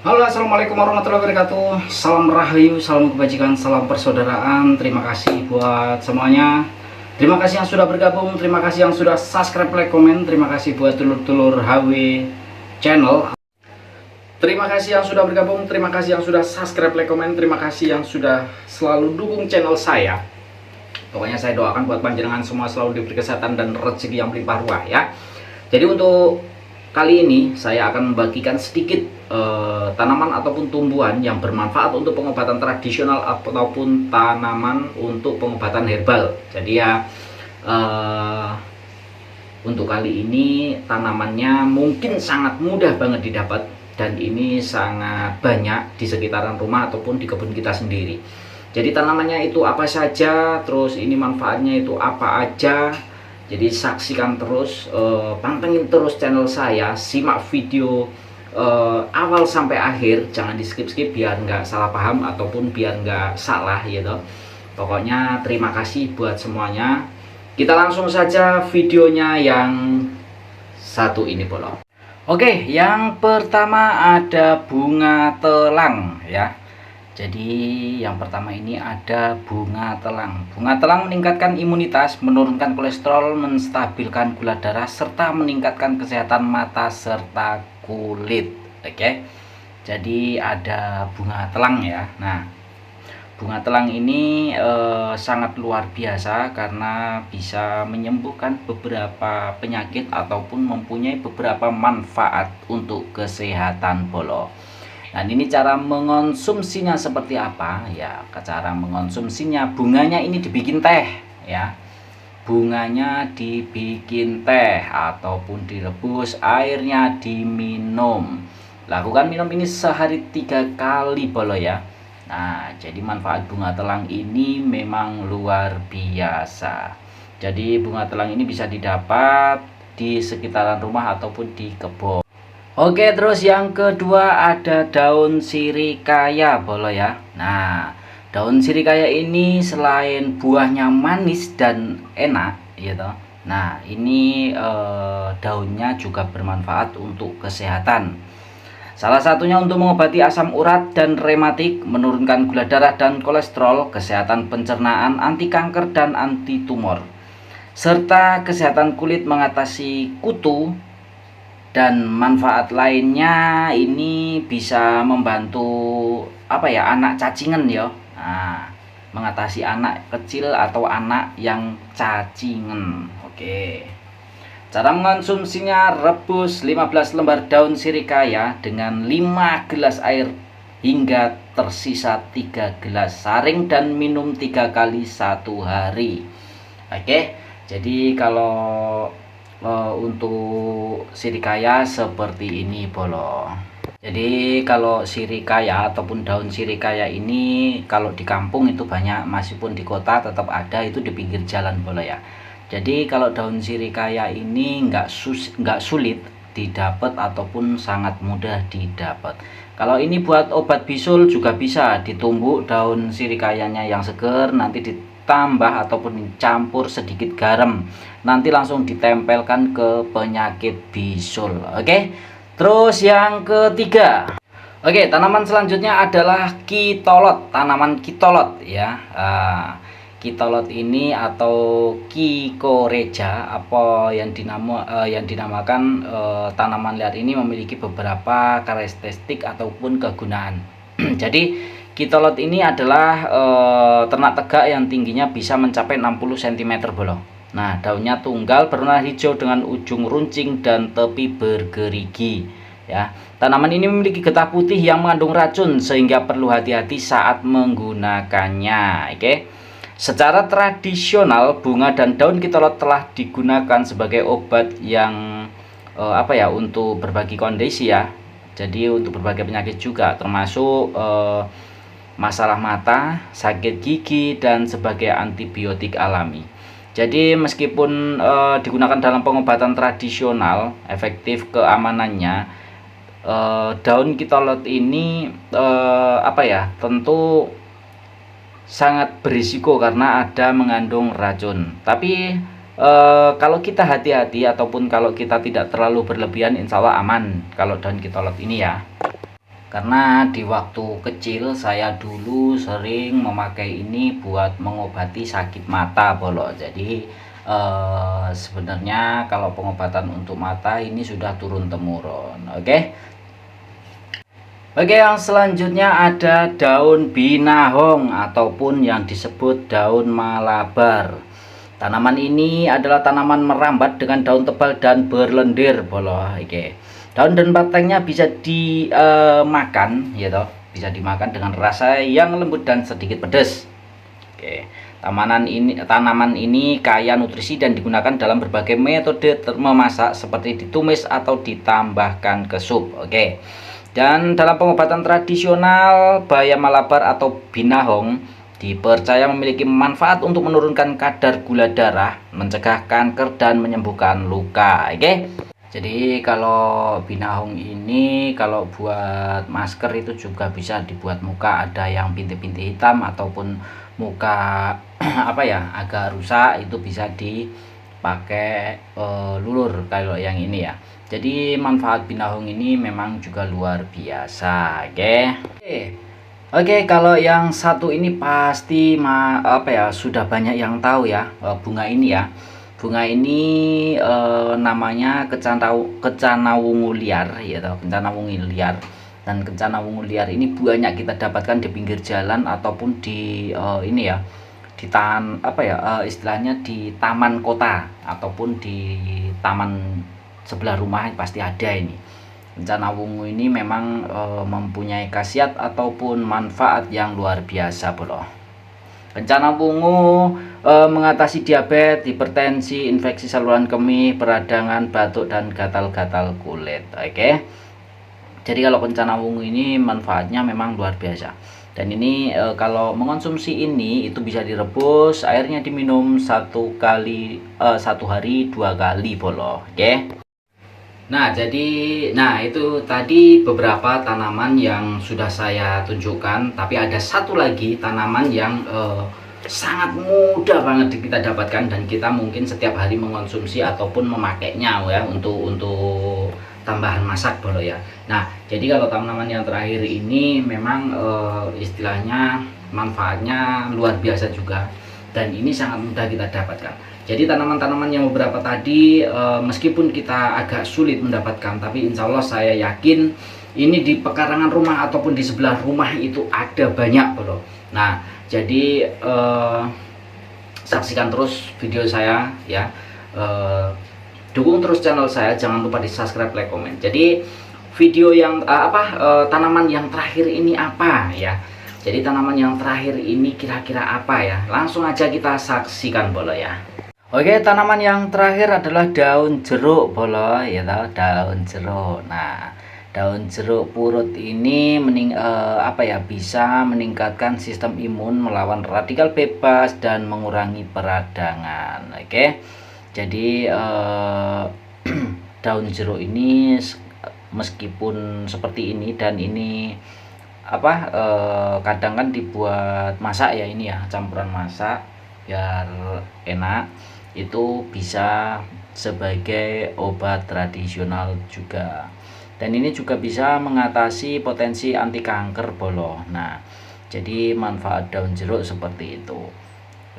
Halo, assalamualaikum warahmatullahi wabarakatuh. Salam rahayu, salam kebajikan, salam persaudaraan. Terima kasih buat semuanya. Terima kasih yang sudah bergabung, terima kasih yang sudah subscribe, like, komen. Terima kasih buat telur-telur HW channel. Terima kasih yang sudah bergabung, terima kasih yang sudah subscribe, like, komen. Terima kasih yang sudah selalu dukung channel saya. Pokoknya saya doakan buat panjenengan semua selalu diberi kesehatan dan rezeki yang melimpah ruah ya. Jadi untuk kali ini saya akan membagikan sedikit tanaman ataupun tumbuhan yang bermanfaat untuk pengobatan tradisional ataupun tanaman untuk pengobatan herbal. Jadi ya untuk kali ini tanamannya mungkin sangat mudah banget didapat dan ini sangat banyak di sekitaran rumah ataupun di kebun kita sendiri. Jadi tanamannya itu apa saja, terus ini manfaatnya itu apa aja. Jadi saksikan terus, pantengin terus channel saya, simak video awal sampai akhir, jangan di skip-skip biar nggak salah paham ataupun biar nggak salah gitu. Pokoknya terima kasih buat semuanya. Kita langsung saja videonya yang satu ini bolong. Oke, yang pertama ada bunga telang ya. Jadi yang pertama ini ada bunga telang. Bunga telang meningkatkan imunitas, menurunkan kolesterol, menstabilkan gula darah, serta meningkatkan kesehatan mata serta kulit. Oke. Jadi ada bunga telang ya. Nah, bunga telang ini sangat luar biasa karena bisa menyembuhkan beberapa penyakit ataupun mempunyai beberapa manfaat untuk kesehatan bolo. Nah, ini cara mengonsumsinya seperti apa ya? Cara mengonsumsinya, bunganya ini dibikin teh ya. Bunganya dibikin teh ataupun direbus, airnya diminum. Lakukan minum ini sehari 3 kali bolo ya. Nah, jadi manfaat bunga telang ini memang luar biasa. Jadi bunga telang ini bisa didapat di sekitaran rumah ataupun di kebun. Oke, terus yang kedua ada daun sirikaya bolo ya. Nah, daun sirikaya ini selain buahnya manis dan enak gitu. Nah, ini daunnya juga bermanfaat untuk kesehatan. Salah satunya untuk mengobati asam urat dan rematik, menurunkan gula darah dan kolesterol, kesehatan pencernaan, anti kanker dan anti tumor, serta kesehatan kulit, mengatasi kutu. Dan manfaat lainnya ini bisa membantu apa ya, anak cacingan ya. Nah, mengatasi anak kecil atau anak yang cacingan. Oke. Cara mengonsumsinya, rebus 15 lembar daun sirikaya dengan 5 gelas air hingga tersisa 3 gelas, saring dan minum 3 kali 1 hari. Oke. Jadi kalau untuk sirikaya seperti ini bolo. Jadi kalau sirikaya ataupun daun sirikaya ini kalau di kampung itu banyak, meskipun di kota tetap ada, itu di pinggir jalan bolo ya. Jadi kalau daun sirikaya ini nggak sulit didapat ataupun sangat mudah didapat. Kalau ini buat obat bisul juga bisa, ditumbuk daun sirikayanya yang seger, nanti ditambah ataupun dicampur sedikit garam, nanti langsung ditempelkan ke penyakit bisul. Oke. Terus yang ketiga, oke, tanaman selanjutnya adalah kitolot, tanaman kitolot ya. Kitolot ini atau kikoreja, apa yang dinamakan tanaman liar ini, memiliki beberapa karakteristik ataupun kegunaan. Jadi kitolot ini adalah ternak tegak yang tingginya bisa mencapai 60 cm bolo. Nah, daunnya tunggal berwarna hijau dengan ujung runcing dan tepi bergerigi ya. Tanaman ini memiliki getah putih yang mengandung racun sehingga perlu hati-hati saat menggunakannya. Oke. Secara tradisional, bunga dan daun kitolot telah digunakan sebagai obat yang untuk berbagai kondisi ya. Jadi untuk berbagai penyakit juga, termasuk masalah mata, sakit gigi, dan sebagai antibiotik alami. Jadi meskipun digunakan dalam pengobatan tradisional, efektif keamanannya, daun kitolot ini tentu sangat berisiko karena ada mengandung racun. Tapi kalau kita hati-hati ataupun kalau kita tidak terlalu berlebihan, insya Allah aman kalau daun kitolot ini ya. Karena di waktu kecil saya dulu sering memakai ini buat mengobati sakit mata bolok. Jadi sebenarnya kalau pengobatan untuk mata ini sudah turun temurun. Oke, yang selanjutnya ada daun binahong ataupun yang disebut daun malabar. Tanaman ini adalah tanaman merambat dengan daun tebal dan berlendir bolok. Oke. Daun dan batangnya bisa dimakan, ya toh, bisa dimakan dengan rasa yang lembut dan sedikit pedas. Oke. Tanaman ini kaya nutrisi dan digunakan dalam berbagai metode memasak seperti ditumis atau ditambahkan ke sup. Oke. Dan dalam pengobatan tradisional, bayam malabar atau binahong dipercaya memiliki manfaat untuk menurunkan kadar gula darah, mencegah kanker dan menyembuhkan luka. Oke. Jadi kalau binahong ini kalau buat masker itu juga bisa dibuat muka ada yang bintik-bintik hitam ataupun muka apa ya agak rusak, itu bisa dipakai lulur kalau yang ini ya. Jadi manfaat binahong ini memang juga luar biasa. Oke, kalau yang satu ini pasti sudah banyak yang tahu ya, bunga ini ya. Bunga ini namanya kencana wungu liar, ya toh, kencana wungu liar. Dan kencana wungu liar ini banyak kita dapatkan di pinggir jalan ataupun di ini ya, di istilahnya di taman kota ataupun di taman sebelah rumah pasti ada ini. Kencana wungu ini memang mempunyai khasiat ataupun manfaat yang luar biasa bro. Kencana wungu mengatasi diabetes, hipertensi, infeksi saluran kemih, peradangan, batuk dan gatal-gatal kulit. Oke. Jadi kalau kencana wungu ini manfaatnya memang luar biasa. Dan ini kalau mengonsumsi ini itu bisa direbus, airnya diminum satu hari 2 kali bolo. Oke. Nah, itu tadi beberapa tanaman yang sudah saya tunjukkan, tapi ada satu lagi tanaman yang sangat mudah banget kita dapatkan dan kita mungkin setiap hari mengonsumsi ataupun memakainya ya untuk tambahan masak bolo ya. Nah, jadi kalau tanaman yang terakhir ini memang istilahnya manfaatnya luar biasa juga dan ini sangat mudah kita dapatkan. Jadi tanaman-tanaman yang beberapa tadi meskipun kita agak sulit mendapatkan, tapi insya Allah saya yakin ini di pekarangan rumah ataupun di sebelah rumah itu ada banyak bro. Nah, jadi saksikan terus video saya ya, dukung terus channel saya, jangan lupa di subscribe, like, komen. Jadi video yang tanaman yang terakhir ini apa ya? Jadi tanaman yang terakhir ini kira-kira apa ya? Langsung aja kita saksikan bolo ya. Oke, tanaman yang terakhir adalah daun jeruk bolo ya toh, daun jeruk. Nah, daun jeruk purut ini bisa meningkatkan sistem imun, melawan radikal bebas dan mengurangi peradangan. Oke. Jadi daun jeruk ini meskipun seperti ini dan ini kadang kan dibuat masak ya, ini ya campuran masak biar enak, itu bisa sebagai obat tradisional juga, dan ini juga bisa mengatasi potensi anti kanker bolo. Nah, jadi manfaat daun jeruk seperti itu.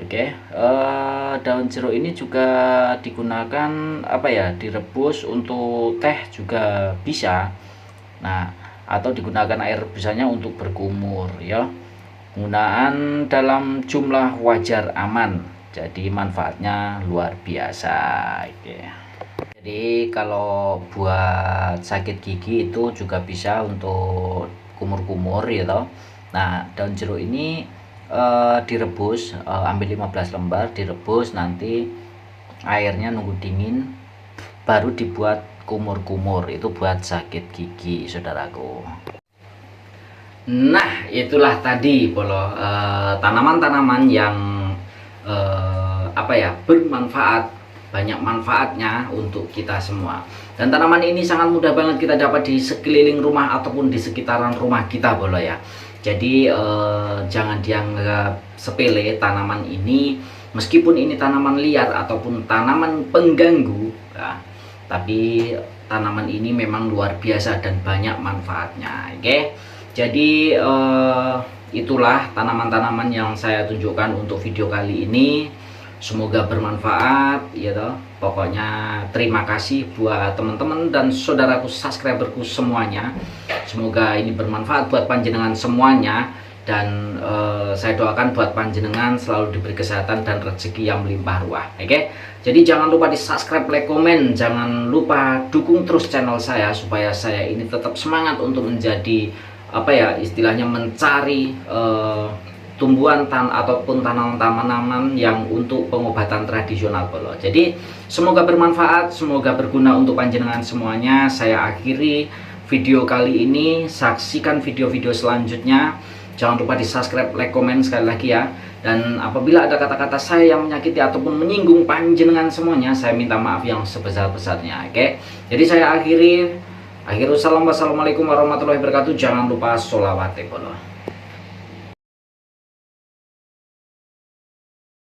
Oke, daun jeruk ini juga digunakan direbus untuk teh juga bisa. Nah, atau digunakan air rebusannya untuk berkumur ya. Penggunaan dalam jumlah wajar aman. Jadi manfaatnya luar biasa. Oke. Jadi kalau buat sakit gigi itu juga bisa untuk kumur-kumur ya toh. Nah, daun jeruk ini direbus, ambil 15 lembar, direbus, nanti airnya nunggu dingin baru dibuat kumur-kumur, itu buat sakit gigi saudaraku. Nah, itulah tadi bolo tanaman-tanaman yang bermanfaat, banyak manfaatnya untuk kita semua. Dan tanaman ini sangat mudah banget kita dapat di sekeliling rumah ataupun di sekitaran rumah kita bolo ya. Jadi jangan dianggap sepele tanaman ini, meskipun ini tanaman liar ataupun tanaman pengganggu ya, tapi tanaman ini memang luar biasa dan banyak manfaatnya. Oke, jadi itulah tanaman-tanaman yang saya tunjukkan untuk video kali ini. Semoga bermanfaat ya toh. Pokoknya terima kasih buat teman-teman dan saudaraku subscriberku semuanya. Semoga ini bermanfaat buat panjenengan semuanya. Dan saya doakan buat panjenengan selalu diberi kesehatan dan rezeki yang melimpah ruah. Oke, jadi jangan lupa di subscribe, like, komen. Jangan lupa dukung terus channel saya supaya saya ini tetap semangat untuk menjadi apa ya istilahnya mencari tumbuhan ataupun tanaman-tanaman yang untuk pengobatan tradisional polo. Jadi semoga bermanfaat, semoga berguna untuk panjenengan semuanya. Saya akhiri video kali ini. Saksikan video-video selanjutnya. Jangan lupa di subscribe, like, komen sekali lagi ya. Dan apabila ada kata-kata saya yang menyakiti ataupun menyinggung panjenengan semuanya, saya minta maaf yang sebesar-besarnya. Oke, jadi saya akhiri. Wassalamualaikum warahmatullahi wabarakatuh. Jangan lupa sholawat polo.